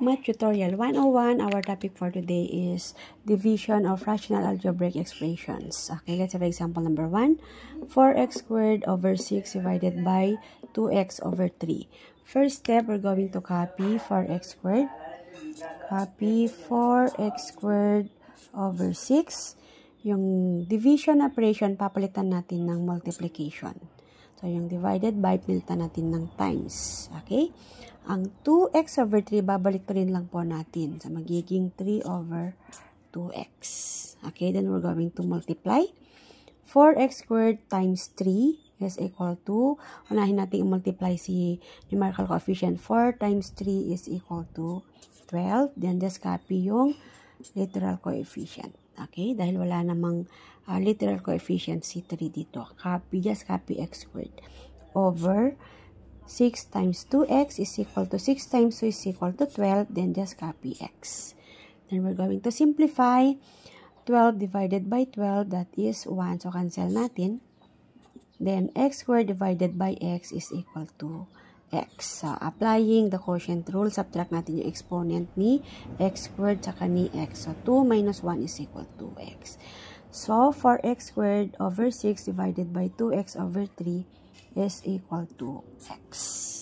Math Tutorial 101, our topic for today is division of rational algebraic expressions. Okay, let's have example number 1. 4x squared over 6 divided by 2x over 3. First step, we're going to copy 4x squared. Copy 4x squared over 6. Yung division operation, papalitan natin ng multiplication. So, yung divided by, pilitan natin ng times. Okay? Ang 2x over 3, babalik rin lang po natin. So, magiging 3 over 2x. Okay? Then, we're going to multiply. 4x squared times 3 is equal to, unahin natin i-multiply si numerical coefficient. 4 times 3 is equal to 12. Then, just copy yung literal coefficient. Okay? Dahil wala namang literal coefficient si 3 dito. Just copy x squared over 6 times 2x is equal to 6 times 2 is equal to 12. Then, just copy x. Then, we're going to simplify 12 divided by 12. That is 1. So, cancel natin. Then, x squared divided by x is equal to x. So, applying the quotient rule, subtract natin yung exponent ni x squared tsaka ni x. So, 2 minus 1 is equal to x. So, 4x squared over 6 divided by 2x over 3 is equal to x.